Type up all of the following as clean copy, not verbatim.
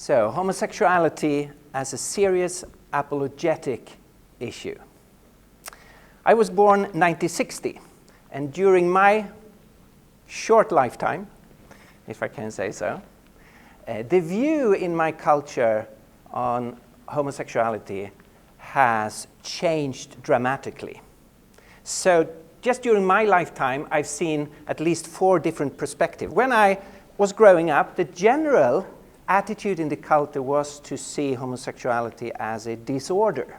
So, homosexuality as a serious apologetic issue. I was born 1960, and during my short lifetime, if I can say so, the view in my culture on homosexuality has changed dramatically. So just during my lifetime, I've seen at least 4 different perspectives. When I was growing up, the general attitude in the culture was to see homosexuality as a disorder.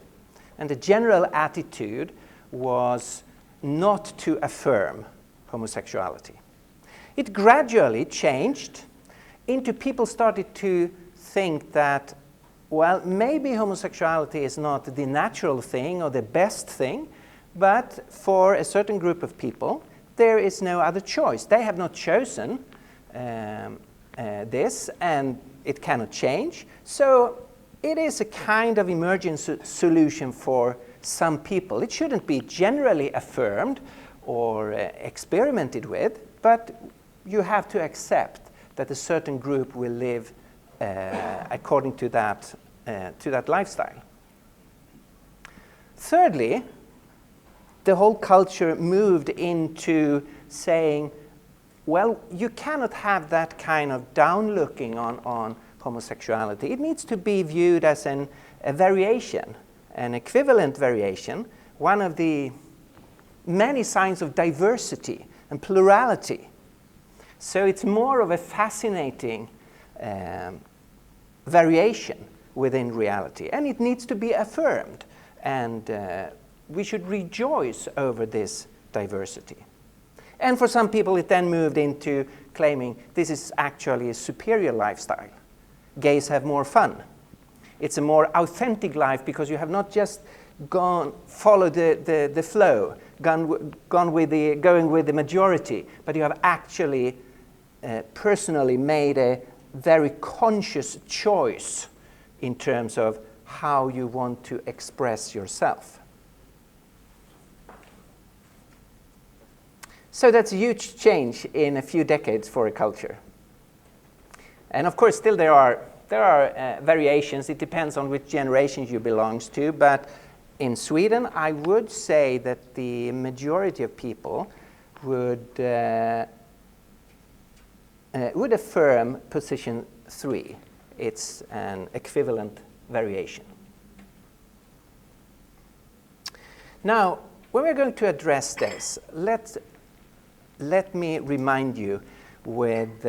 And the general attitude was not to affirm homosexuality. It gradually changed into people started to think that, well, maybe homosexuality is not the natural thing or the best thing, but for a certain group of people, there is no other choice. They have not chosen this, and it cannot change. So it is a kind of emergency solution for some people. It shouldn't be generally affirmed or experimented with, but you have to accept that a certain group will live according to that lifestyle. Thirdly, the whole culture moved into saying, well, you cannot have that kind of down-looking on homosexuality. It needs to be viewed as a variation, an equivalent variation, one of the many signs of diversity and plurality. So it's more of a fascinating variation within reality, and it needs to be affirmed, and we should rejoice over this diversity. And for some people, it then moved into claiming this is actually a superior lifestyle. Gays have more fun. It's a more authentic life because you have not just followed the flow, going with the majority, but you have actually personally made a very conscious choice in terms of how you want to express yourself. So that's a huge change in a few decades for a culture. And of course, still there are variations. It depends on which generation you belong to. But in Sweden, I would say that the majority of people would affirm position 3. It's an equivalent variation. Now, when we're going to address this, let me remind you with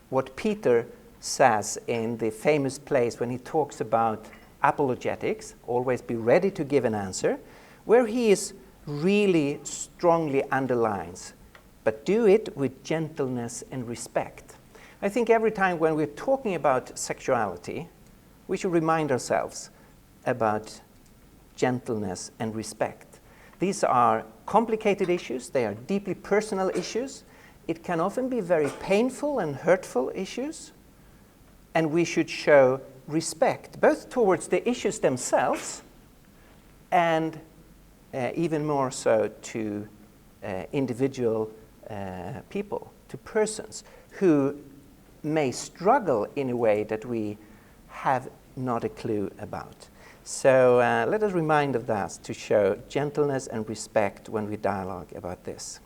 what Peter says in the famous place when he talks about apologetics, always be ready to give an answer, where he is really strongly underlines, but do it with gentleness and respect. I think every time when we're talking about sexuality, we should remind ourselves about gentleness and respect. These are complicated issues. They are deeply personal issues. It can often be very painful and hurtful issues. And we should show respect, both towards the issues themselves and even more so to individual people, to persons who may struggle in a way that we have not a clue about. So let us remind of that to show gentleness and respect when we dialogue about this.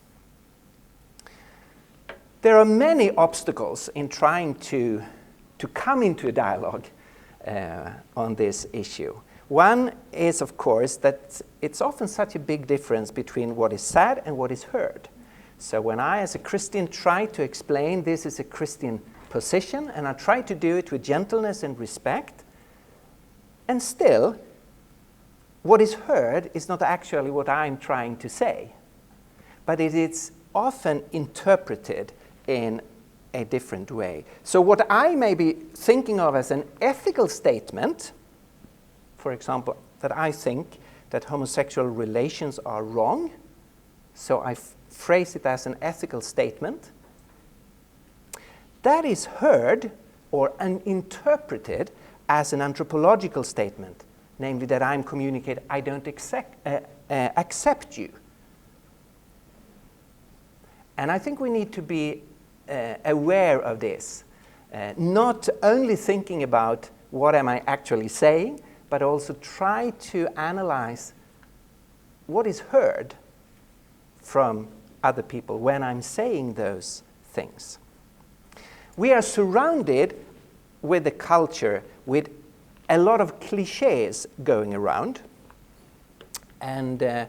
There are many obstacles in trying to come into a dialogue on this issue. One is, of course, that it's often such a big difference between what is said and what is heard. So when I, as a Christian, try to explain this is a Christian position, and I try to do it with gentleness and respect, and still, what is heard is not actually what I'm trying to say, but it is often interpreted in a different way. So what I may be thinking of as an ethical statement, for example, that I think that homosexual relations are wrong, so I phrase it as an ethical statement, that is heard or interpreted as an anthropological statement, namely that I'm communicating, I don't accept you. And I think we need to be aware of this. not only thinking about what am I actually saying, but also try to analyze what is heard from other people when I'm saying those things. We are surrounded with a culture with a lot of cliches going around, and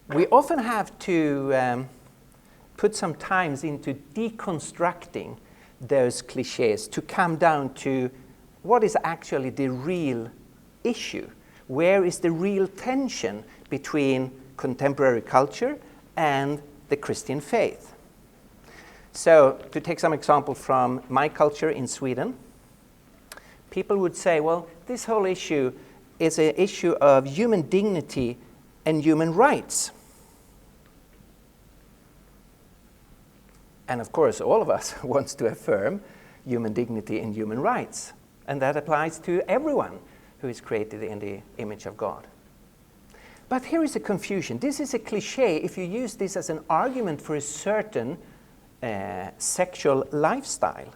we often have to put some time into deconstructing those cliches to come down to what is actually the real issue. Where is the real tension between contemporary culture and the Christian faith? So, to take some example from my culture in Sweden, people would say, well, this whole issue is an issue of human dignity and human rights. And of course, all of us wants to affirm human dignity and human rights. And that applies to everyone who is created in the image of God. But here is a confusion. This is a cliche if you use this as an argument for a certain sexual lifestyle.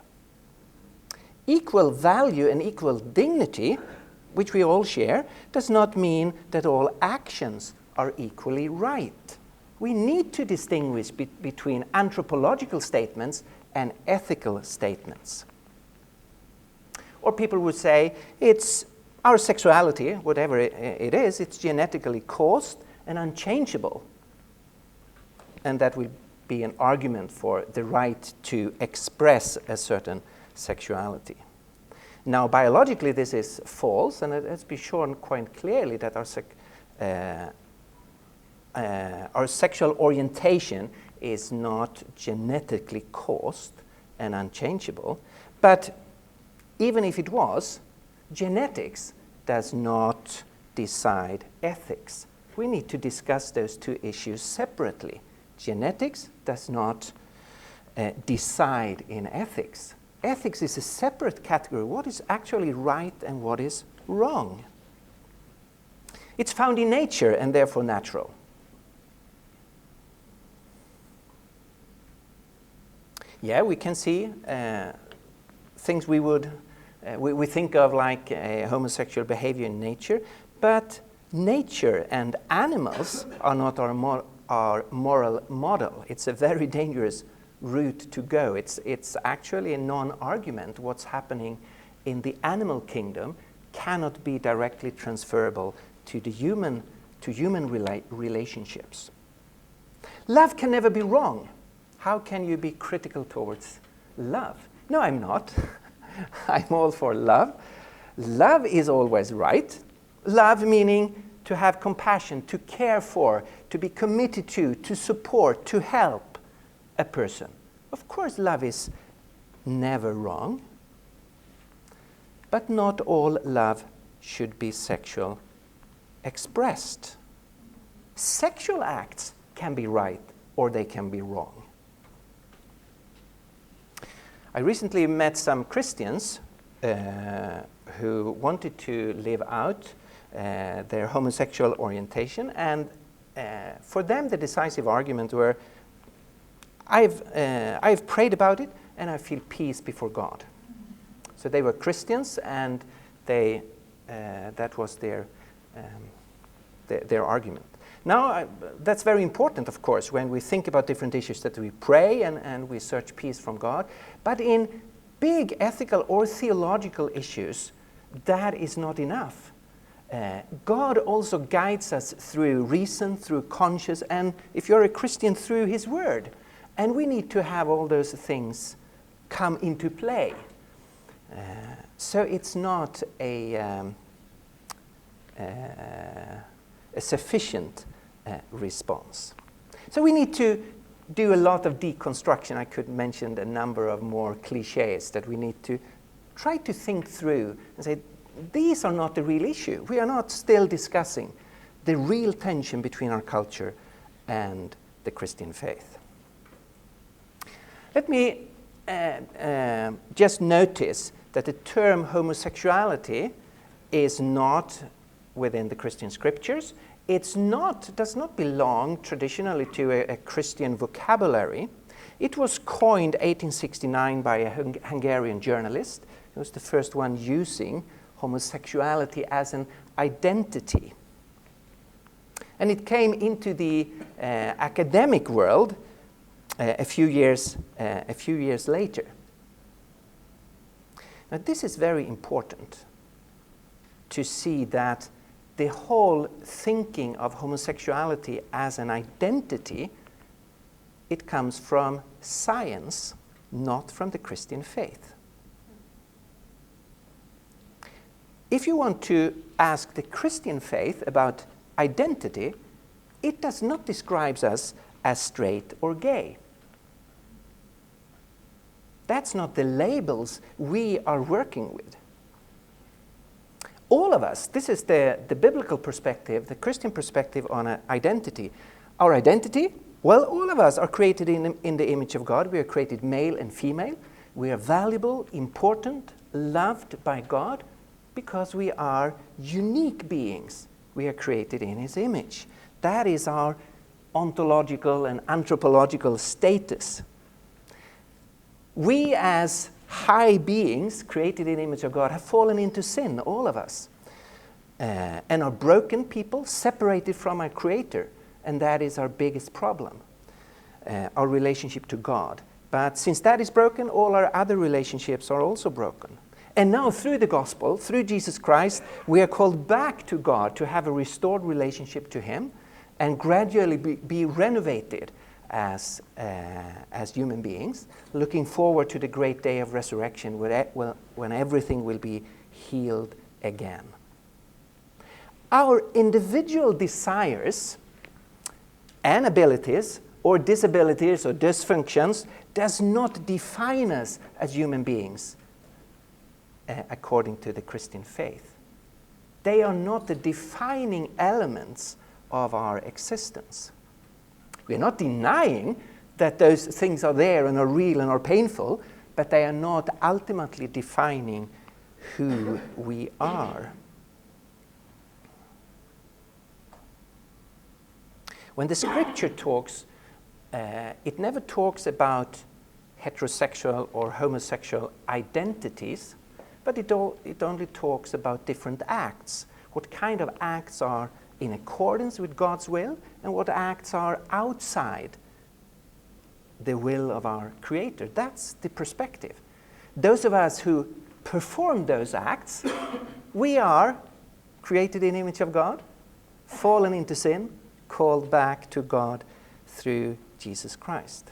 Equal value and equal dignity, which we all share, does not mean that all actions are equally right. We need to distinguish between anthropological statements and ethical statements. Or people would say, it's our sexuality, whatever it is, it's genetically caused and unchangeable. And that will be an argument for the right to express a certain sexuality. Now, biologically, this is false, and it has been shown quite clearly that our sexual orientation is not genetically caused and unchangeable. But even if it was, genetics does not decide ethics. We need to discuss those two issues separately. Genetics does not decide in ethics. Ethics is a separate category. What is actually right and what is wrong? It's found in nature and therefore natural. Yeah, we can see things we would we think of like homosexual behavior in nature, but nature and animals are not our moral model. It's a very dangerous route to go. It's actually a non-argument. What's happening in the animal kingdom cannot be directly transferable to the human relationships. Love can never be wrong. How can you be critical towards love? No, I'm not. I'm all for love. Love is always right. Love meaning to have compassion, to care for, to be committed to support, to help a person. Of course, love is never wrong. But not all love should be sexual expressed. Sexual acts can be right or they can be wrong. I recently met some Christians who wanted to live out their homosexual orientation, and for them the decisive argument were, I've prayed about it and I feel peace before God. So they were Christians, and that was their argument. Now, that's very important, of course, when we think about different issues, that we pray and we search peace from God. But in big ethical or theological issues, that is not enough. God also guides us through reason, through conscience, and if you're a Christian, through His Word. And we need to have all those things come into play. So it's not a sufficient response. So we need to do a lot of deconstruction. I could mention a number of more cliches that we need to try to think through and say, these are not the real issue. We are not still discussing the real tension between our culture and the Christian faith. Let me just notice that the term homosexuality is not within the Christian scriptures. Does not belong traditionally to a Christian vocabulary. It was coined 1869 by a Hungarian journalist. He was the first one using homosexuality as an identity. And it came into the academic world a few years later. Now, this is very important to see that the whole thinking of homosexuality as an identity, it comes from science, not from the Christian faith. If you want to ask the Christian faith about identity, it does not describe us as straight or gay. That's not the labels we are working with. All of us, this is the biblical perspective, the Christian perspective on identity. Our identity, well, all of us are created in the image of God. We are created male and female. We are valuable, important, loved by God because we are unique beings. We are created in His image. That is our ontological and anthropological status. We as high beings created in the image of God have fallen into sin, all of us, and are broken people separated from our Creator, and that is our biggest problem, our relationship to God. But since that is broken, all our other relationships are also broken. And now through the gospel, through Jesus Christ, we are called back to God to have a restored relationship to Him and gradually be renovated as human beings, looking forward to the great day of resurrection when everything will be healed again. Our individual desires and abilities or disabilities or dysfunctions does not define us as human beings according to the Christian faith. They are not the defining elements of our existence. We are not denying that those things are there and are real and are painful, but they are not ultimately defining who we are. When the scripture talks, it never talks about heterosexual or homosexual identities, but it only talks about different acts. What kind of acts are in accordance with God's will, and what acts are outside the will of our Creator. That's the perspective. Those of us who perform those acts, we are created in the image of God, fallen into sin, called back to God through Jesus Christ.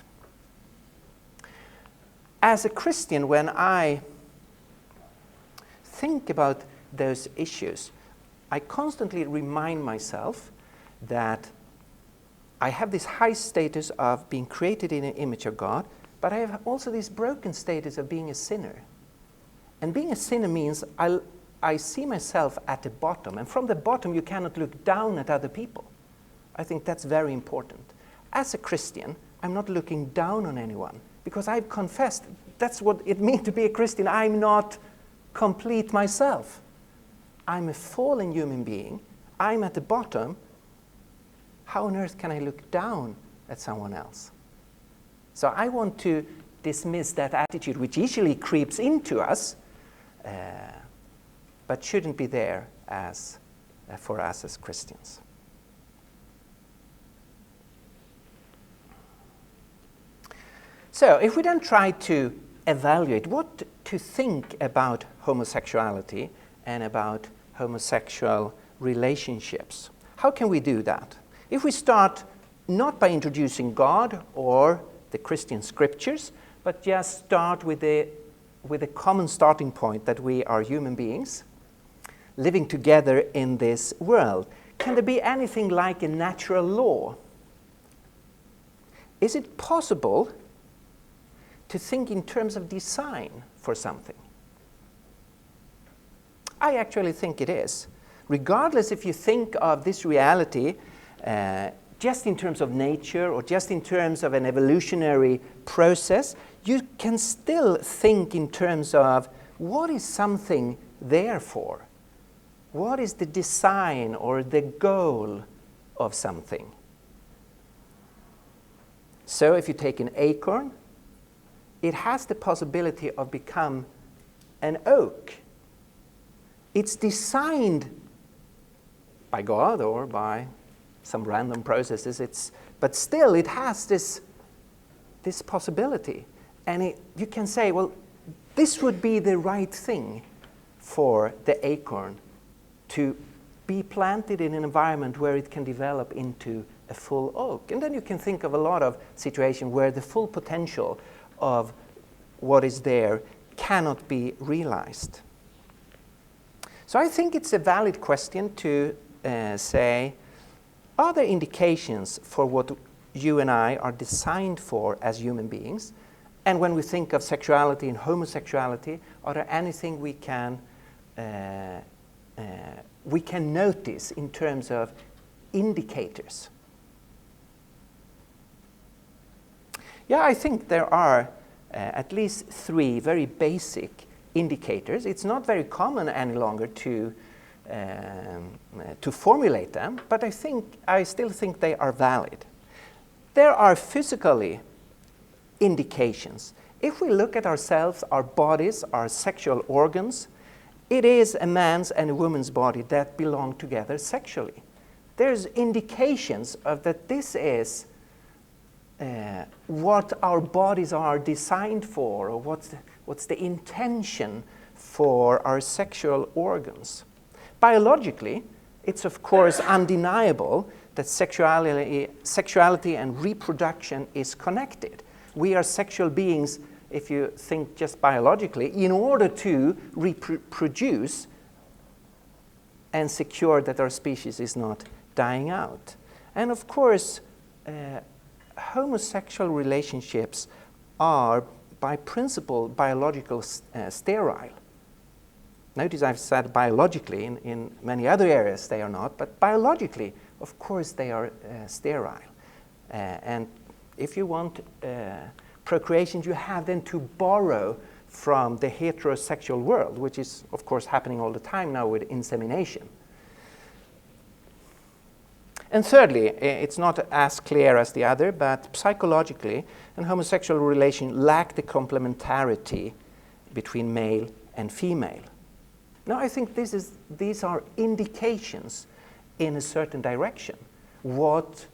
As a Christian, when I think about those issues, I constantly remind myself that I have this high status of being created in the image of God, but I have also this broken status of being a sinner. And being a sinner means I see myself at the bottom, and from the bottom you cannot look down at other people. I think that's very important. As a Christian, I'm not looking down on anyone, because I've confessed that's what it means to be a Christian. I'm not complete myself. I'm a fallen human being. I'm at the bottom. How on earth can I look down at someone else? So I want to dismiss that attitude, which easily creeps into us, but shouldn't be there for us as Christians. So if we then try to evaluate what to think about homosexuality and about homosexual relationships, how can we do that? If we start not by introducing God or the Christian scriptures, but just start with a common starting point that we are human beings living together in this world, can there be anything like a natural law? Is it possible to think in terms of design for something? I actually think it is. Regardless if you think of this reality just in terms of nature or just in terms of an evolutionary process, you can still think in terms of what is something there for? What is the design or the goal of something? So if you take an acorn, it has the possibility of become an oak. It's designed by God or by some random processes, but still it has this possibility. And you can say, well, this would be the right thing for the acorn to be planted in an environment where it can develop into a full oak. And then you can think of a lot of situations where the full potential of what is there cannot be realized. So I think it's a valid question to say, are there indications for what you and I are designed for as human beings? And when we think of sexuality and homosexuality, are there anything we can notice in terms of indicators? Yeah, I think there are at least 3 very basic indicators. It's not very common any longer to formulate them, but I still think they are valid. There are physically indications. If we look at ourselves, our bodies, our sexual organs, it is a man's and a woman's body that belong together sexually. There's indications of that this is what our bodies are designed for, or what's the intention for our sexual organs. Biologically, it's of course undeniable that sexuality and reproduction is connected. We are sexual beings, if you think just biologically, in order to reproduce and secure that our species is not dying out. And of course, homosexual relationships are, by principle, biological sterile. Notice I've said biologically. In many other areas they are not, but biologically, of course, they are sterile. And if you want procreation, you have then to borrow from the heterosexual world, which is, of course, happening all the time now with insemination. And thirdly, it's not as clear as the other, but psychologically, an homosexual relation lacks the complementarity between male and female. Now, I think these are indications in a certain direction. What's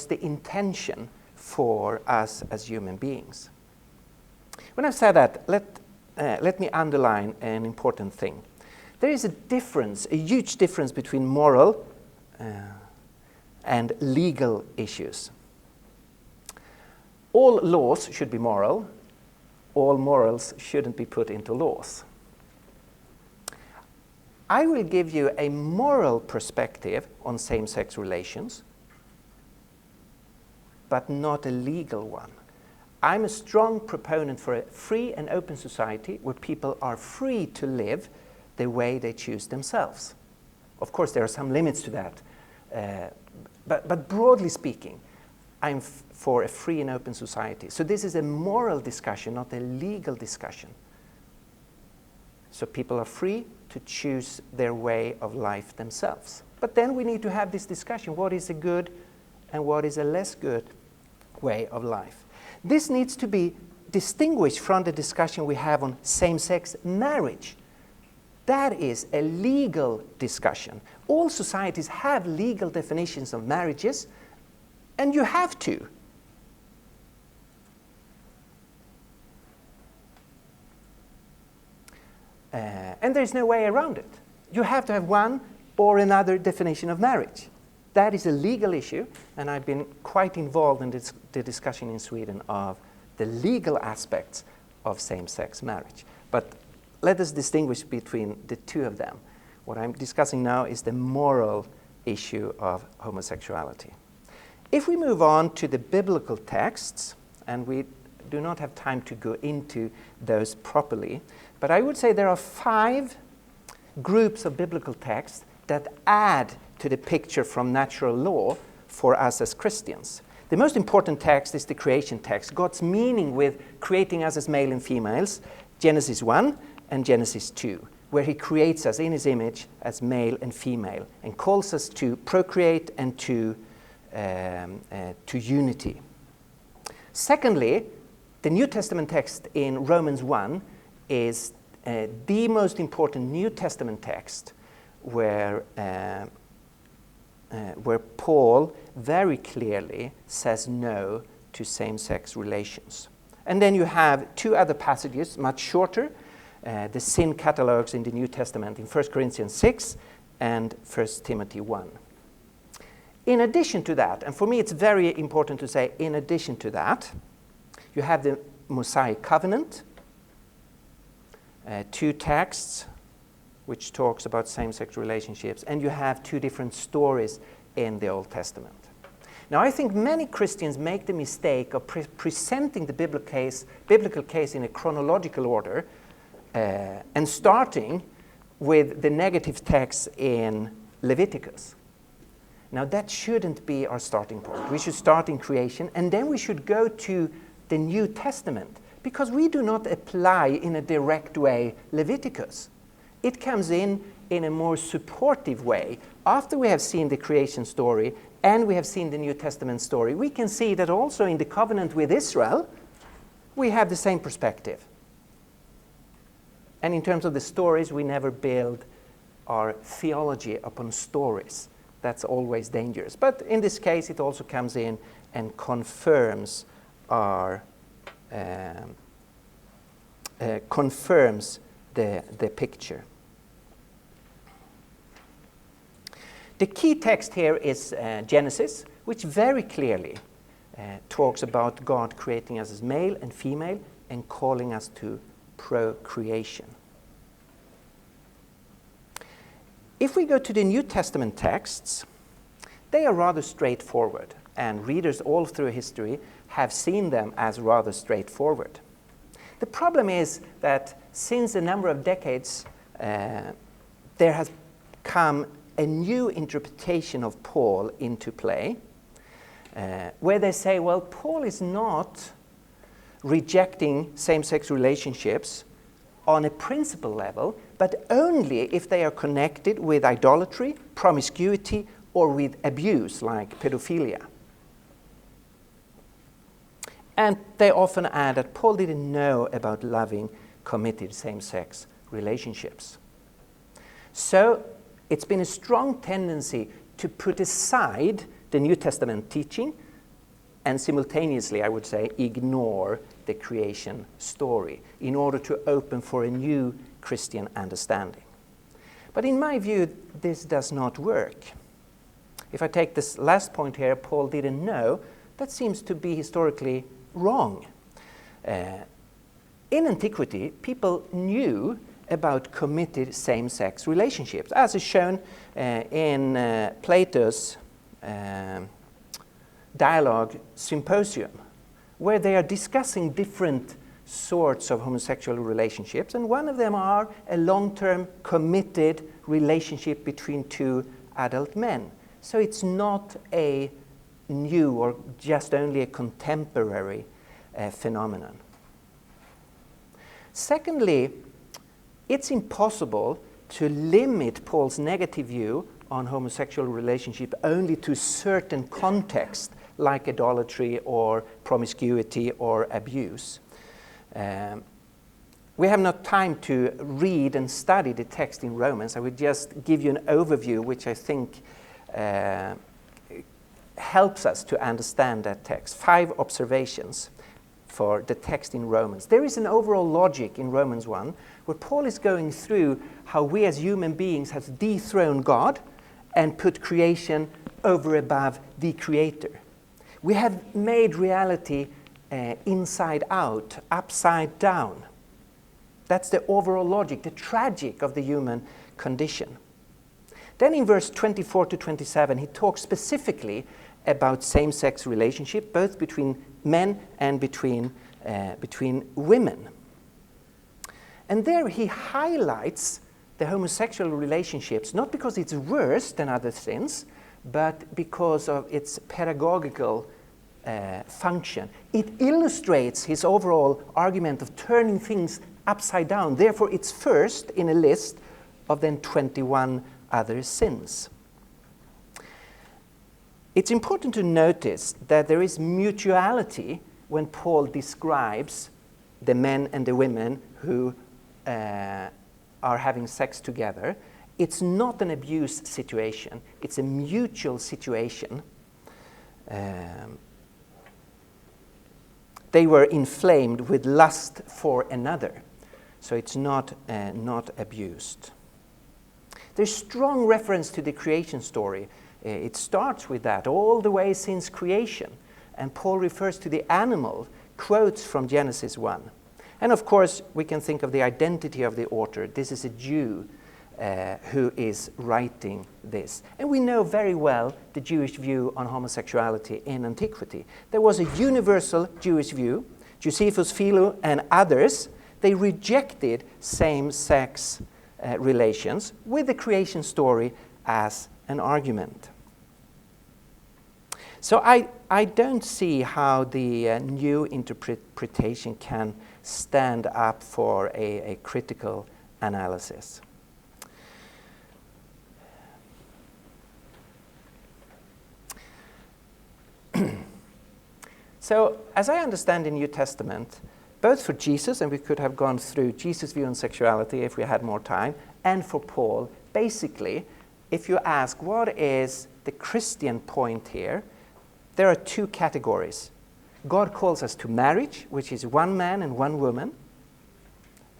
the intention for us as human beings? When I've said that, let me underline an important thing. There is a huge difference between moral and legal issues. All laws should be moral. All morals shouldn't be put into laws. I will give you a moral perspective on same-sex relations, but not a legal one. I'm a strong proponent for a free and open society where people are free to live the way they choose themselves. Of course, there are some limits to that. But broadly speaking, I'm for a free and open society. So this is a moral discussion, not a legal discussion. So people are free to choose their way of life themselves. But then we need to have this discussion. What is a good and what is a less good way of life? This needs to be distinguished from the discussion we have on same-sex marriage. That is a legal discussion. All societies have legal definitions of marriages, and you have to. And there's no way around it. You have to have one or another definition of marriage. That is a legal issue, and I've been quite involved in the discussion in Sweden of the legal aspects of same-sex marriage. But let us distinguish between the two of them. What I'm discussing now is the moral issue of homosexuality. If we move on to the biblical texts, and we do not have time to go into those properly, but I would say there are 5 groups of biblical texts that add to the picture from natural law for us as Christians. The most important text is the creation text, God's meaning with creating us as male and females, Genesis 1 and Genesis 2, where he creates us in his image as male and female and calls us to procreate and to unity. Secondly, the New Testament text in Romans 1 is the most important New Testament text where Paul very clearly says no to same-sex relations. And then you have two other passages, much shorter, the sin catalogs in the New Testament in 1 Corinthians 6 and 1 Timothy 1. In addition to that, and for me it's very important to say, in addition to that, you have the Mosaic Covenant, two texts which talks about same-sex relationships, and you have two different stories in the Old Testament. Now, I think many Christians make the mistake of presenting the biblical case in a chronological order and starting with the negative text in Leviticus. Now, that shouldn't be our starting point. We should start in creation, and then we should go to the New Testament, because we do not apply in a direct way Leviticus. It comes in a more supportive way. After we have seen the creation story and we have seen the New Testament story, we can see that also in the covenant with Israel, we have the same perspective. And in terms of the stories, we never build our theology upon stories. That's always dangerous. But in this case, it also comes in and confirms our confirms the picture. The key text here is Genesis, which very clearly talks about God creating us as male and female and calling us to procreation. If we go to the New Testament texts, they are rather straightforward, and readers all through history have seen them as rather straightforward. The problem is that since a number of decades, there has come a new interpretation of Paul into play, where they say, well, Paul is not rejecting same-sex relationships on a principle level, but only if they are connected with idolatry, promiscuity, or with abuse, like pedophilia. And they often add that Paul didn't know about loving, committed same-sex relationships. So it's been a strong tendency to put aside the New Testament teaching and simultaneously, I would say, ignore the creation story in order to open for a new Christian understanding. But in my view, this does not work. If I take this last point here, Paul didn't know, that seems to be historically wrong. In antiquity, people knew about committed same-sex relationships, as is shown in Plato's dialogue symposium, where they are discussing different sorts of homosexual relationships, and one of them are a long-term committed relationship between two adult men. So it's not a new or just only a contemporary phenomenon. Secondly, it's impossible to limit Paul's negative view on homosexual relationship only to certain contexts like idolatry or promiscuity or abuse. We have not time to read and study the text in Romans. I would just give you an overview which I think helps us to understand that text. 5 observations for the text in Romans. There is an overall logic in Romans 1 where Paul is going through how we as human beings have dethroned God and put creation over above the Creator. We have made reality inside out, upside down. That's the overall logic, the tragic of the human condition. Then in verse 24 to 27, he talks specifically about same-sex relationship, both between men and between women. And there he highlights the homosexual relationships, not because it's worse than other sins, but because of its pedagogical function. It illustrates his overall argument of turning things upside down. Therefore, it's first in a list of then 21 other sins. It's important to notice that there is mutuality when Paul describes the men and the women who are having sex together, it's not an abuse situation, it's a mutual situation. They were inflamed with lust for another, so it's not abused. There's strong reference to the creation story. It starts with that all the way since creation, and Paul refers to the animal, quotes from Genesis 1. And of course, we can think of the identity of the author. This is a Jew who is writing this. And we know very well the Jewish view on homosexuality in antiquity. There was a universal Jewish view. Josephus, Philo, and others, they rejected same-sex relations with the creation story as an argument. So I don't see how the new interpretation can stand up for a critical analysis. So, as I understand the New Testament, both for Jesus, and we could have gone through Jesus' view on sexuality if we had more time, and for Paul, basically, if you ask what is the Christian point here, there are two categories. God calls us to marriage, which is one man and one woman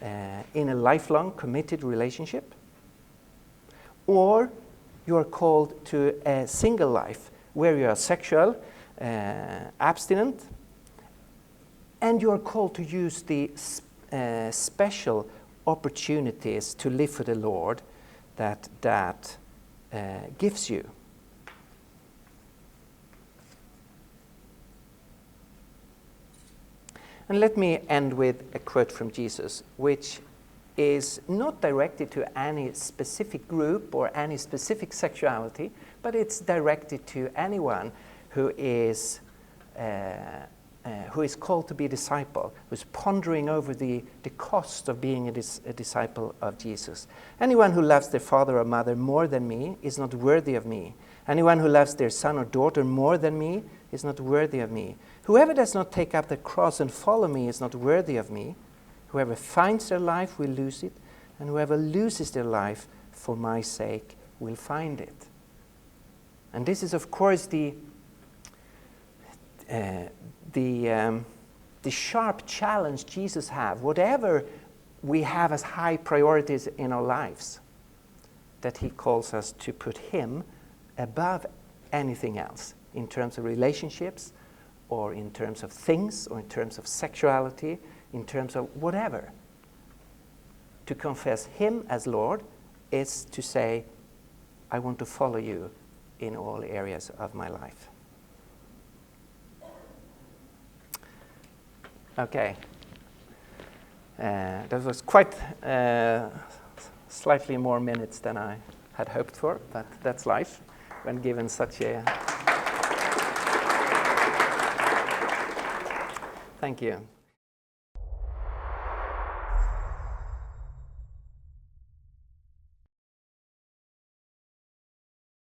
in a lifelong committed relationship, or you are called to a single life where you are sexual, abstinent, and you are called to use the special opportunities to live for the Lord that gives you. And let me end with a quote from Jesus, which is not directed to any specific group or any specific sexuality, but it's directed to anyone who is called to be a disciple, who's pondering over the cost of being a disciple of Jesus. Anyone who loves their father or mother more than me is not worthy of me. Anyone who loves their son or daughter more than me is not worthy of me. Whoever does not take up the cross and follow me is not worthy of me. Whoever finds their life will lose it, and whoever loses their life for my sake will find it. And this is, of course, the sharp challenge Jesus has, whatever we have as high priorities in our lives, that he calls us to put him above anything else in terms of relationships, or in terms of things, or in terms of sexuality, in terms of whatever. To confess him as Lord is to say, I want to follow you in all areas of my life. Okay. That was quite slightly more minutes than I had hoped for, but that's life when given such a... Thank you.